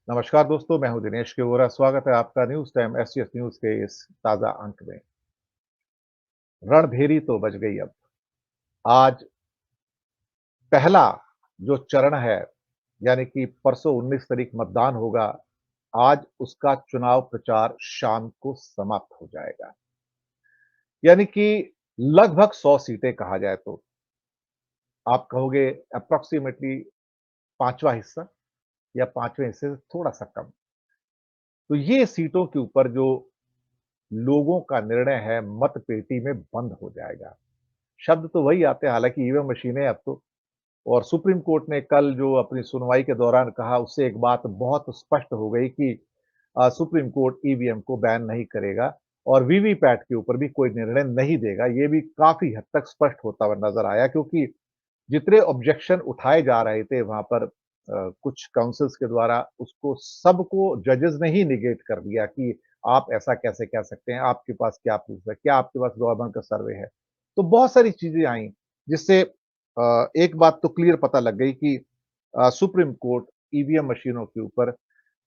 नमस्कार दोस्तों, मैं हूं दिनेश केवरा। स्वागत है आपका न्यूज़ टाइम एसटीएस न्यूज़ के इस ताज़ा अंक में। रणभेरी तो बज गई अब। आज पहला जो चरण है, यानी कि परसों 19 तारीख मतदान होगा, आज उसका चुनाव प्रचार शाम को समाप्त हो जाएगा। यानी कि लगभग 100 सीटें कहा जाए तो, आप कहोगे अप्रॉक्सिमेटली पाँचवाँ हिस्सा या पाँचवें हिस्से से थोड़ा-सा कम। तो ये सीटों के ऊपर जो लोगों का निर्णय है, मतपेटी में बंद हो जाएगा। शब्द तो वही आते हैं, हालाँकि ईवीएम मशीनें अब तो। और सुप्रीम कोर्ट ने कल जो अपनी सुनवाई के दौरान कहा, उससे एक बात बहुत स्पष्ट हो गई कि सुप्रीम कोर्ट ईवीएम को बैन नहीं करेगा और वीवीपैट के ऊपर भी कोई निर्णय नहीं देगा। ये भी काफ़ी हद तक स्पष्ट होता हुआ नज़र आया, क्योंकि जितने ऑब्जेक्शन उठाए जा रहे थे वहाँ पर कुछ काउंसिल्स के द्वारा, उसको सबको जजेस ने ही नेगेट कर दिया कि आप ऐसा कैसे कह सकते हैं, आपके पास क्या प्रूफ है, क्या आपके पास गवर्नमेंट का सर्वे है। तो बहुत सारी चीज़ें आईं, जिससे एक बात तो क्लियर पता लग गई कि सुप्रीम कोर्ट ईवीएम मशीनों के ऊपर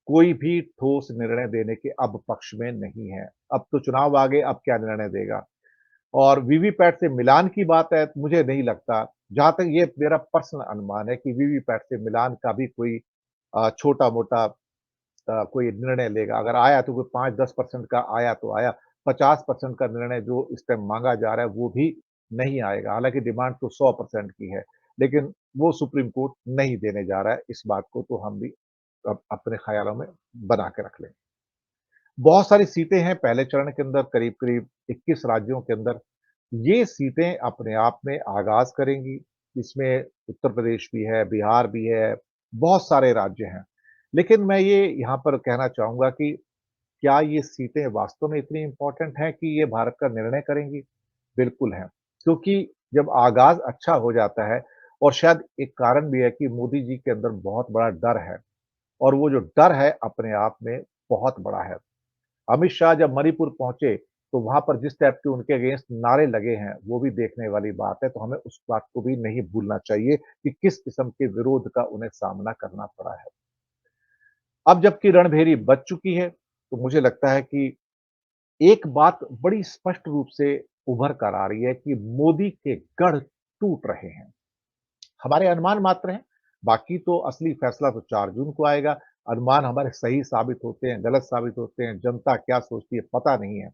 कोई भी ठोस निर्णय देने के अब पक्ष में नहीं है। अब तो चुनाव आ गए, अब क्या निर्णय देगा? और वीवीपैट से मिलान की बात है, मुझे नहीं लगता, जहाँ तक ये मेरा पर्सनल अनुमान है कि वीवीपैट से मिलान का भी कोई छोटा-मोटा कोई निर्णय लेगा। अगर आया तो कोई 5-10% का आया तो आया, 50% का निर्णय जो इस टाइम माँगा जा रहा है, वो भी नहीं आएगा। हालाँकि डिमांड तो 100% की है, लेकिन वो सुप्रीम कोर्ट नहीं देने जा रहा है, इस बात को तो हम भी अपने ख़्यालों में बना के रख लें। बहुत सारी सीटें हैं पहले चरण के अंदर, करीब-करीब 21 राज्यों के अंदर। ये सीटें अपने आप में आगाज़ करेंगी। इसमें उत्तर प्रदेश भी है, बिहार भी है, बहुत सारे राज्य हैं। लेकिन मैं ये यहाँ पर कहना चाहूँगा कि क्या ये सीटें वास्तव में इतनी इम्पोर्टेंट हैं कि ये भारत का निर्णय करेंगी? बिल्कुल हैं, क्योंकि जब आगाज़ अच्छा हो जाता है, और शायद एक कारण भी है कि मोदी जी के अंदर बहुत बड़ा डर है, और वो जो डर है अपने आप में बहुत बड़ा है। अमित शाह जब मणिपुर पहुँचे, तो वहाँ पर जिस टाइप के उनके अगेंस्ट नारे लगे हैं, वो भी देखने वाली बात है। तो हमें उस बात को भी नहीं भूलना चाहिए कि किस किस्म के विरोध का उन्हें सामना करना पड़ा है। अब जबकि रणभेरी बज चुकी है, तो मुझे लगता है कि एक बात बड़ी स्पष्ट रूप से उभर कर आ रही है कि मोदी के गढ़ टूट रहे हैं। हमारे अनुमान मात्र हैं, बाकी तो असली फैसला तो 4 जून को आएगा। अनुमान हमारे सही साबित होते हैं, गलत साबित होते हैं, जनता क्या सोचती है पता नहीं है।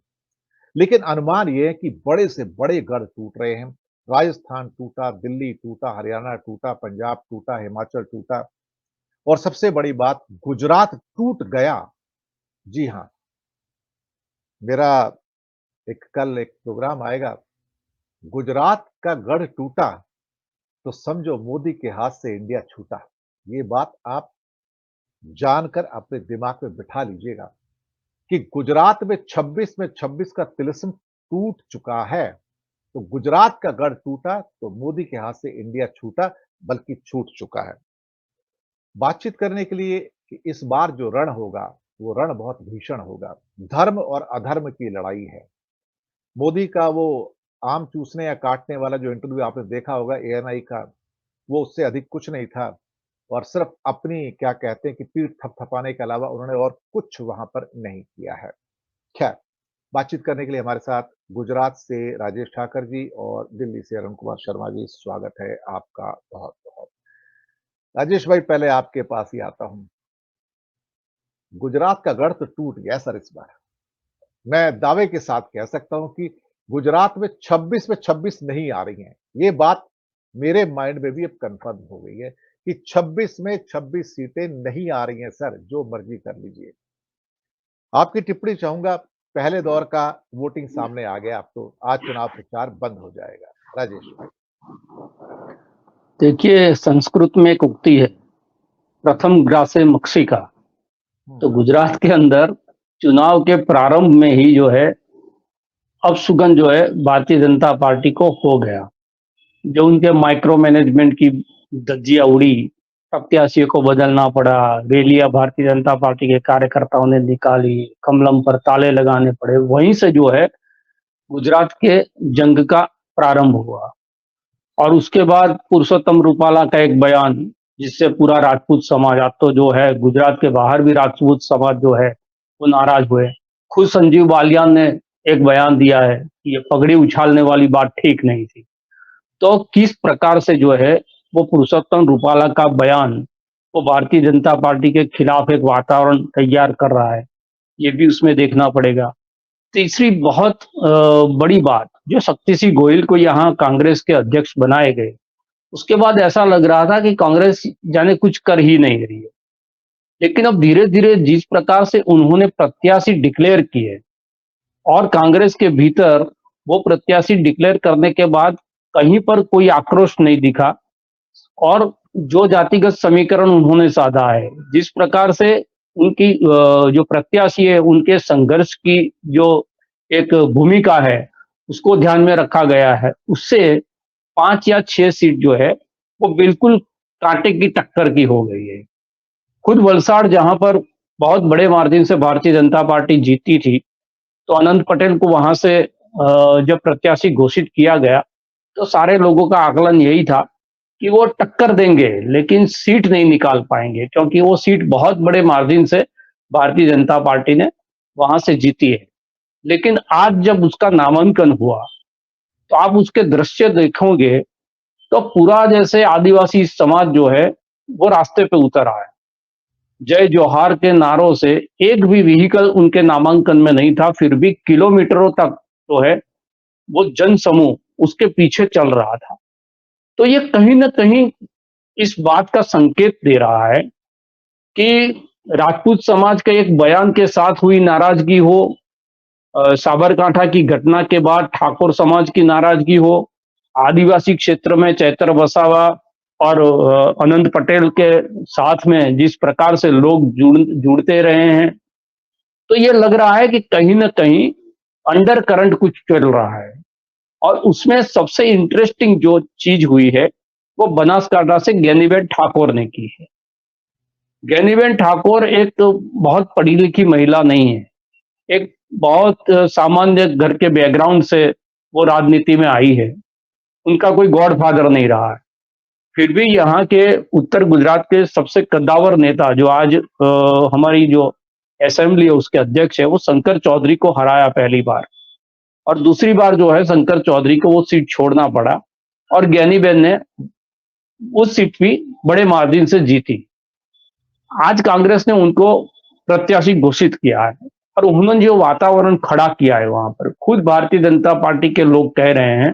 लेकिन अनुमान ये है कि बड़े से बड़े गढ़ टूट रहे हैं। राजस्थान टूटा, दिल्ली टूटा, हरियाणा टूटा, पंजाब टूटा, हिमाचल टूटा, और सबसे बड़ी बात, गुजरात टूट गया। जी हाँ, मेरा कल एक प्रोग्राम आएगा, गुजरात का गढ़ टूटा तो समझो मोदी के हाथ से इंडिया छूटा। ये बात आप जानकर अपने दिमाग में बिठा लीजिएगा कि गुजरात में 26 में 26 का तिलिस्म टूट चुका है। तो गुजरात का गढ़ टूटा तो मोदी के हाथ से इंडिया छूटा, बल्कि छूट चुका है। बातचीत करने के लिए कि इस बार जो रण होगा, वो रण बहुत भीषण होगा। धर्म और अधर्म की लड़ाई है। मोदी का वो आम चूसने या काटने वाला जो इंटरव्यू आपने देखा होगा एएनआई का, वो उससे अधिक कुछ नहीं था, और सिर्फ अपनी क्या कहते हैं कि पीठ थपथपाने के अलावा उन्होंने और कुछ वहाँ पर नहीं किया है। खैर, बातचीत करने के लिए हमारे साथ गुजरात से राजेश ठाकर जी और दिल्ली से अरुण कुमार शर्मा जी, स्वागत है आपका बहुत-बहुत। राजेश भाई, पहले आपके पास ही आता हूँ। गुजरात का गढ़ तो टूट गया सर इस बार। मैं दावे के साथ कह सकता हूँ कि गुजरात में 26 नहीं आ रही हैं। ये बात मेरे माइंड में भी अब कन्फर्म हो गई है कि 26 में 26 सीटें नहीं आ रही हैं सर, जो मर्ज़ी कर लीजिए। आपकी टिप्पणी चाहूँगा, पहले दौर का वोटिंग सामने आ गया, अब तो आज चुनाव प्रचार बंद हो जाएगा। राजेश भाई। देखिए, संस्कृत में एक उक्ति है, प्रथम ग्रासे मक्षिका। हुँ, तो गुजरात के अंदर चुनाव के प्रारंभ में ही जो है अपशुगन जो है भारतीय जनता पार्टी को हो गया। जो उनके माइक्रो मैनेजमेंट की धज्जियां उड़ी, प्रत्याशियों को बदलना पड़ा, रैलियां भारतीय जनता पार्टी के कार्यकर्ताओं ने निकाली, कमलम पर ताले लगाने पड़े, वहीं से जो है गुजरात के जंग का प्रारंभ हुआ। और उसके बाद पुरुषोत्तम रूपाला का एक बयान जिससे पूरा राजपूत समाज, अब तो जो है गुजरात के बाहर भी राजपूत समाज जो है वो नाराज हुए। खुद संजीव बालियान ने एक बयान दिया है कि ये पगड़ी उछालने वाली बात ठीक नहीं थी। तो किस प्रकार से जो है वो पुरुषोत्तम रूपाला का बयान वो भारतीय जनता पार्टी के खिलाफ एक वातावरण तैयार कर रहा है, ये भी उसमें देखना पड़ेगा। तीसरी बहुत बड़ी बात, जो शक्ति सिंह गोहिल को यहाँ कांग्रेस के अध्यक्ष बनाए गए, उसके बाद ऐसा लग रहा था कि कांग्रेस जाने कुछ कर ही नहीं रही है। लेकिन अब धीरे धीरे जिस प्रकार से उन्होंने प्रत्याशी डिक्लेयर किए और कांग्रेस के भीतर वो प्रत्याशी डिक्लेयर करने के बाद कहीं पर कोई आक्रोश नहीं दिखा, और जो जातिगत समीकरण उन्होंने साधा है, जिस प्रकार से उनकी जो प्रत्याशी है उनके संघर्ष की जो एक भूमिका है उसको ध्यान में रखा गया है, उससे 5 या 6 सीट जो है वो बिल्कुल कांटे की टक्कर की हो गई है। खुद वलसाड़ जहां पर बहुत बड़े मार्जिन से भारतीय जनता पार्टी जीती थी, तो अनंत पटेल को वहां से जब प्रत्याशी घोषित किया गया तो सारे लोगों का आकलन यही था कि वो टक्कर देंगे लेकिन सीट नहीं निकाल पाएंगे, क्योंकि वो सीट बहुत बड़े मार्जिन से भारतीय जनता पार्टी ने वहां से जीती है। लेकिन आज जब उसका नामांकन हुआ तो आप उसके दृश्य देखोगे तो पूरा जैसे आदिवासी समाज जो है वो रास्ते पे उतर आया। जय जोहार के नारों से एक भी व्हीकल उनके नामांकन में नहीं था, फिर भी किलोमीटरों तक जो है वो जन समूह उसके पीछे चल रहा था। तो ये कहीं ना कहीं इस बात का संकेत दे रहा है कि राजपूत समाज के एक बयान के साथ हुई नाराजगी हो, साबरकांठा की घटना के बाद ठाकुर समाज की नाराजगी हो, आदिवासी क्षेत्र में चैतर वसावा और अनंत पटेल के साथ में जिस प्रकार से लोग जुड़ते रहे हैं, तो ये लग रहा है कि कहीं ना कहीं अंडर करंट कुछ चल रहा है। और उसमें सबसे इंटरेस्टिंग जो चीज हुई है वो बनासकांठा से ज्ञानीबेन ठाकुर ने की है। ज्ञानीबेन ठाकुर एक तो बहुत पढ़ी लिखी महिला नहीं है, एक बहुत सामान्य घर के बैकग्राउंड से वो राजनीति में आई है, उनका कोई गॉडफादर नहीं रहा है। फिर भी यहाँ के उत्तर गुजरात के सबसे कद्दावर नेता जो आज हमारी जो असेंबली है उसके अध्यक्ष है, वो शंकर चौधरी को हराया पहली बार, और दूसरी बार जो है शंकर चौधरी को वो सीट छोड़ना पड़ा और ज्ञानीबेन ने उस सीट भी बड़े मार्जिन से जीती। आज कांग्रेस ने उनको प्रत्याशी घोषित किया है और उन्होंने जो वातावरण खड़ा किया है वहां पर, खुद भारतीय जनता पार्टी के लोग कह रहे हैं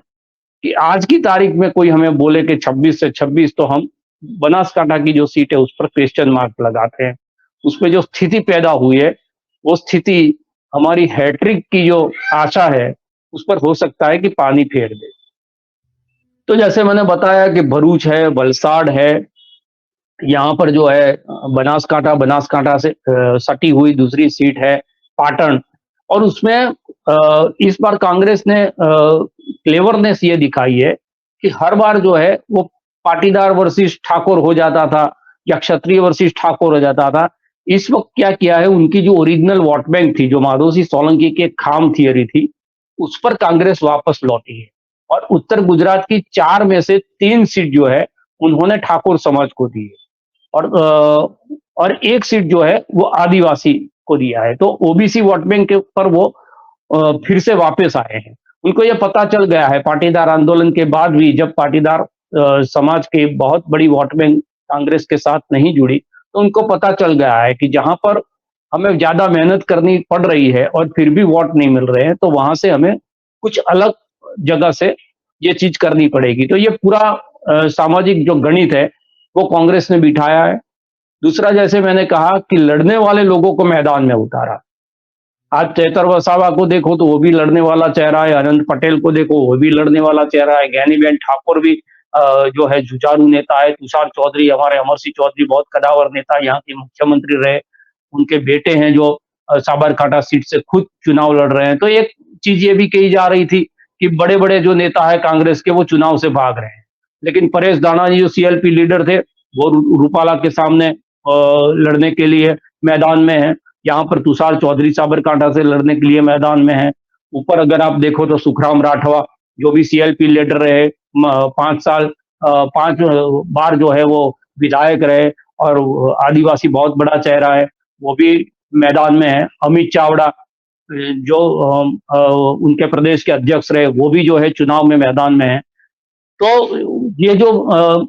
कि आज की तारीख में कोई हमें बोले कि 26 से 26, तो हम बनासकांठा की जो सीट है उस पर क्वेश्चन मार्क लगाते हैं। उसमें जो स्थिति पैदा हुई है वो स्थिति हमारी हैट्रिक की जो आशा है उस पर हो सकता है कि पानी फेर दे। तो जैसे मैंने बताया कि भरूच है, वलसाड़ है, यहाँ पर जो है बनासकांठा, बनासकांठा से सटी हुई दूसरी सीट है पाटन, और उसमें इस बार कांग्रेस ने क्लेवरनेस ये दिखाई है कि हर बार जो है वो पाटीदार वर्सेस ठाकुर हो जाता था या क्षत्रिय वर्सेस ठाकुर हो जाता था। इस वक्त क्या किया है, उनकी जो ओरिजिनल वोट बैंक थी, जो माधो सिंह सोलंकी की एक खाम थियरी थी, उस पर कांग्रेस वापस लौटी है और उत्तर गुजरात की 4 में से 3 सीट जो है उन्होंने ठाकुर समाज को दी है, और एक सीट जो है वो आदिवासी को दिया है। तो ओबीसी वोट बैंक के ऊपर वो फिर से वापस आए हैं। उनको ये पता चल गया है पाटीदार आंदोलन के बाद भी, जब पाटीदार समाज की बहुत बड़ी वोट बैंक कांग्रेस के साथ नहीं जुड़ी, तो उनको पता चल गया है कि जहां पर हमें ज्यादा मेहनत करनी पड़ रही है और फिर भी वोट नहीं मिल रहे हैं, तो वहां से हमें कुछ अलग जगह से ये चीज करनी पड़ेगी। तो ये पूरा सामाजिक जो गणित है वो कांग्रेस ने बिठाया है। दूसरा, जैसे मैंने कहा कि लड़ने वाले लोगों को मैदान में उतारा। आज चैतर वसावा को देखो तो वो भी लड़ने वाला चेहरा है, अनंत पटेल को देखो वो भी लड़ने वाला चेहरा है, ज्ञानीबेन ठाकुर भी जो है जुझारू नेता है, तुषार चौधरी, हमारे अमर सिंह चौधरी बहुत कदावर नेता, यहाँ के मुख्यमंत्री रहे, उनके बेटे हैं जो साबरकांठा सीट से खुद चुनाव लड़ रहे हैं। तो एक चीज ये भी कही जा रही थी कि बड़े बड़े जो नेता है कांग्रेस के वो चुनाव से भाग रहे हैं, लेकिन परेश दाना जी जो सीएलपी लीडर थे वो रूपाला के सामने लड़ने के लिए मैदान में है। यहाँ पर तुषार चौधरी साबरकांठा से लड़ने के लिए मैदान में है। ऊपर अगर आप देखो तो सुखराम राठवा जो भी सीएलपी लीडर रहे, 5 साल 5 बार जो है वो विधायक रहे और आदिवासी बहुत बड़ा चेहरा है, वो भी मैदान में है। अमित चावड़ा जो उनके प्रदेश के अध्यक्ष रहे, वो भी जो है चुनाव में मैदान में है। तो ये जो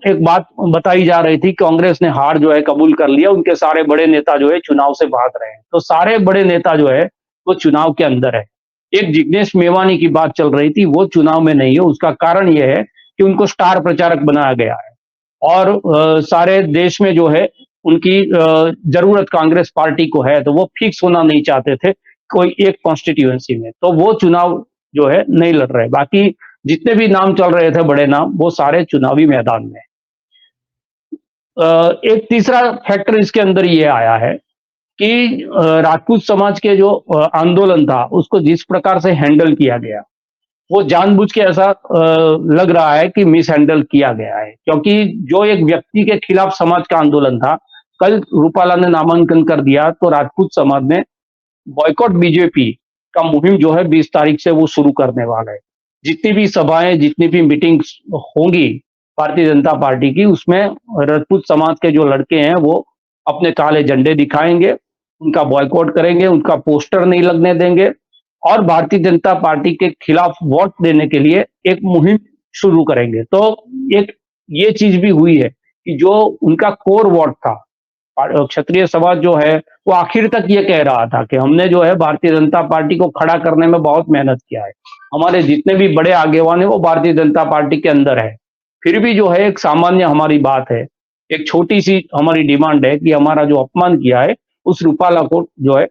एक बात बताई जा रही थी, कांग्रेस ने हार जो है कबूल कर लिया, उनके सारे बड़े नेता जो है चुनाव से भाग रहे हैं। तो सारे बड़े नेता जो है वो चुनाव के अंदर है। एक जिग्नेश मेवानी की बात चल रही थी, वो चुनाव में नहीं है। उसका कारण ये है कि उनको स्टार प्रचारक बनाया गया है और सारे देश में जो है उनकी जरूरत कांग्रेस पार्टी को है, तो वो फिक्स होना नहीं चाहते थे कोई एक कॉन्स्टिट्यूएंसी में, तो वो चुनाव जो है नहीं लड़ रहे। बाकी जितने भी नाम चल रहे थे बड़े नाम, वो सारे चुनावी मैदान में। एक तीसरा फैक्टर इसके अंदर ये आया है कि राजपूत समाज के जो आंदोलन था, उसको जिस प्रकार से हैंडल किया गया, वो जानबूझ के ऐसा लग रहा है कि मिस हैंडल किया गया है। क्योंकि जो एक व्यक्ति के खिलाफ समाज का आंदोलन था, कल रूपाला ने नामांकन कर दिया, तो राजपूत समाज ने बॉयकॉट बीजेपी का मुहिम जो है 20 तारीख से वो शुरू करने वाला है। जितनी भी सभाएं, जितनी भी मीटिंग्स होंगी भारतीय जनता पार्टी की, उसमें राजपूत समाज के जो लड़के हैं वो अपने काले झंडे दिखाएंगे, उनका बॉयकॉट करेंगे, उनका पोस्टर नहीं लगने देंगे और भारतीय जनता पार्टी के खिलाफ वोट देने के लिए एक मुहिम शुरू करेंगे। तो एक ये चीज भी हुई है कि जो उनका कोर वोट था, क्षत्रिय समाज जो है वो आखिर तक ये कह रहा था कि हमने जो है भारतीय जनता पार्टी को खड़ा करने में बहुत मेहनत किया है, हमारे जितने भी बड़े आगेवान है वो भारतीय जनता पार्टी के अंदर है। फिर भी जो है एक सामान्य हमारी बात है, एक छोटी सी हमारी डिमांड है कि हमारा जो अपमान किया है उस रूपाला को जो है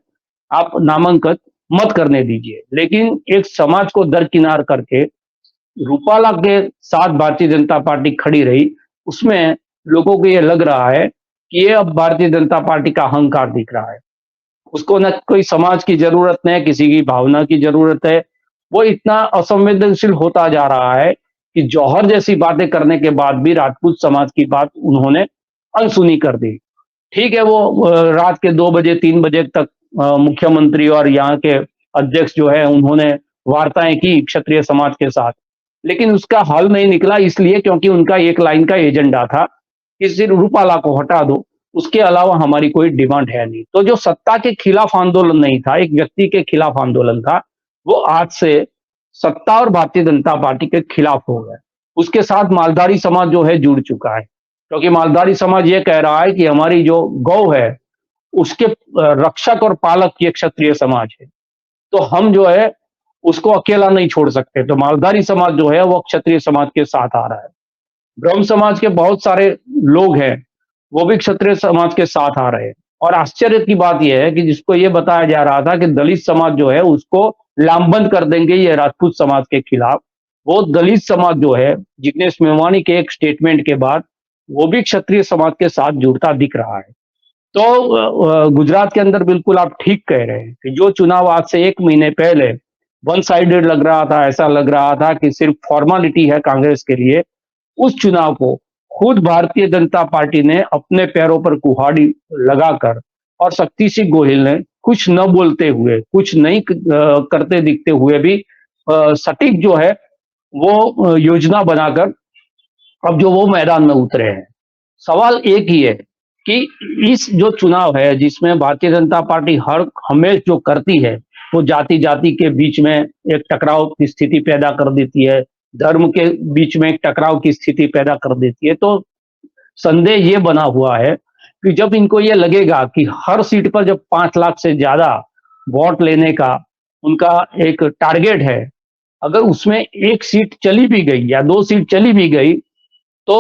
आप नामांकन मत करने दीजिए। लेकिन एक समाज को दरकिनार करके रूपाला के साथ भारतीय जनता पार्टी खड़ी रही, उसमें लोगों को ये लग रहा है कि ये अब भारतीय जनता पार्टी का अहंकार दिख रहा है। उसको न कोई समाज की जरूरत नहीं है, किसी की भावना की जरूरत है। वो इतना असंवेदनशील होता जा रहा है कि जौहर जैसी बातें करने के बाद भी राजपूत समाज की बात उन्होंने अनसुनी कर दी। ठीक है, वो रात के 2 बजे 3 बजे तक मुख्यमंत्री और यहाँ के अध्यक्ष जो है उन्होंने वार्ताएं की क्षत्रिय समाज के साथ, लेकिन उसका हल नहीं निकला, इसलिए क्योंकि उनका एक लाइन का एजेंडा था कि सिर्फ रूपाला को हटा दो, उसके अलावा हमारी कोई डिमांड है नहीं। तो जो सत्ता के खिलाफ आंदोलन नहीं था, एक व्यक्ति के खिलाफ आंदोलन था, वो आज से सत्ता और भारतीय जनता पार्टी के खिलाफ हो गया। उसके साथ मालधारी समाज जो है जुड़ चुका है, क्योंकि मालधारी समाज ये कह रहा है कि हमारी जो गौ है उसके रक्षक और पालक ये क्षत्रिय समाज है, तो हम जो है उसको अकेला नहीं छोड़ सकते। तो मालधारी समाज जो है वो क्षत्रिय समाज के साथ आ रहा है। ब्रह्म समाज के बहुत सारे लोग हैं, वो भी क्षत्रिय समाज के साथ आ रहे हैं। और आश्चर्य की बात यह है कि जिसको ये बताया जा रहा था कि दलित समाज जो है उसको लामबंद कर देंगे ये राजपूत समाज के खिलाफ, वो दलित समाज जो है जिग्नेश मेवानी के एक स्टेटमेंट के बाद वो भी क्षत्रिय समाज के साथ जुड़ता दिख रहा है। तो गुजरात के अंदर बिल्कुल आप ठीक कह रहे हैं कि जो चुनाव आज से 1 महीने पहले वन साइडेड लग रहा था, ऐसा लग रहा था कि सिर्फ फॉर्मेलिटी है कांग्रेस के लिए, उस चुनाव को खुद भारतीय जनता पार्टी ने अपने पैरों पर कुल्हाड़ी लगाकर और शक्ति सिंह गोहिल ने कुछ न बोलते हुए, कुछ नहीं करते दिखते हुए भी सटीक जो है वो योजना बनाकर अब जो वो मैदान में उतरे हैं। सवाल एक ही है कि इस जो चुनाव है जिसमें भारतीय जनता पार्टी हर हमेशा जो करती है वो जाति जाति के बीच में एक टकराव की स्थिति पैदा कर देती है, धर्म के बीच में एक टकराव की स्थिति पैदा कर देती है। तो संदेह ये बना हुआ है कि जब इनको ये लगेगा कि हर सीट पर जब 5 लाख से ज्यादा वोट लेने का उनका एक टारगेट है, अगर उसमें 1 सीट चली भी गई या 2 सीट चली भी गई तो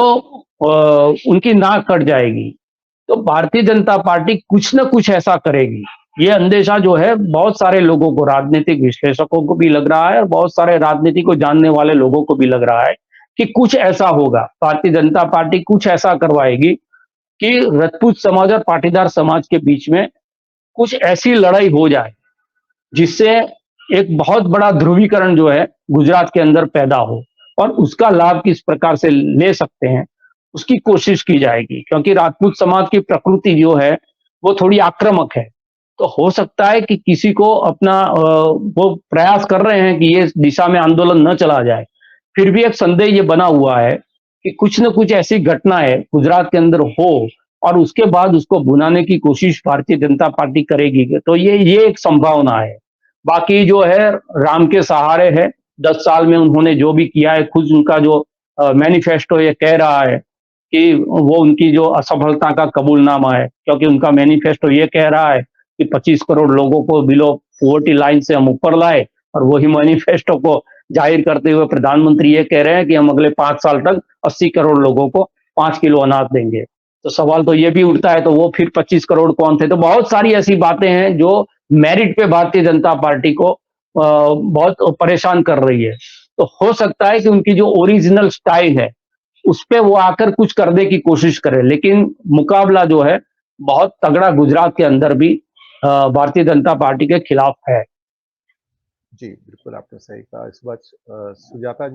उनकी नाक कट जाएगी। तो भारतीय जनता पार्टी कुछ न कुछ ऐसा करेगी, ये अंदेशा जो है बहुत सारे लोगों को, राजनीतिक विश्लेषकों को भी लग रहा है और बहुत सारे राजनीति को जानने वाले लोगों को भी लग रहा है कि कुछ ऐसा होगा, भारतीय जनता पार्टी कुछ ऐसा करवाएगी कि राजपूत समाज और पाटीदार समाज के बीच में कुछ ऐसी लड़ाई हो जाए जिससे एक बहुत बड़ा ध्रुवीकरण जो है गुजरात के अंदर पैदा हो, और उसका लाभ किस प्रकार से ले सकते हैं उसकी कोशिश की जाएगी। क्योंकि राजपूत समाज की प्रकृति जो है वो थोड़ी आक्रामक है, तो हो सकता है कि किसी को अपना वो प्रयास कर रहे हैं कि ये दिशा में आंदोलन न चला जाए। फिर भी एक संदेह ये बना हुआ है कि कुछ न कुछ ऐसी घटनाएं गुजरात के अंदर हो और उसके बाद उसको भुनाने की कोशिश भारतीय जनता पार्टी करेगी। तो ये एक संभावना है। बाकी जो है राम के सहारे है। 10 साल में उन्होंने जो भी किया है, खुद उनका जो मैनिफेस्टो ये कह रहा है कि वो उनकी जो असफलता का कबूलनामा है, क्योंकि उनका मैनिफेस्टो ये कह रहा है कि 25 करोड़ लोगों को बिलो पॉवर्टी लाइन से हम ऊपर लाए, और वही मैनिफेस्टो को जाहिर करते हुए प्रधानमंत्री ये कह रहे हैं कि हम अगले 5 साल तक 80 करोड़ लोगों को 5 किलो अनाज देंगे। तो सवाल तो ये भी उठता है, तो वो फिर 25 करोड़ कौन थे? तो बहुत सारी ऐसी बातें हैं जो मेरिट पे भारतीय जनता पार्टी को बहुत परेशान कर रही है। तो हो सकता है कि उनकी जो ओरिजिनल स्टाइल है, उस पे वो आकर कुछ करने की कोशिश करें, लेकिन मुकाबला जो है बहुत तगड़ा गुजरात के अंदर भी भारतीय जनता पार्टी के खिलाफ है। जी, बिल्कुल आपने सही कहा। इस वक़्त सुजाता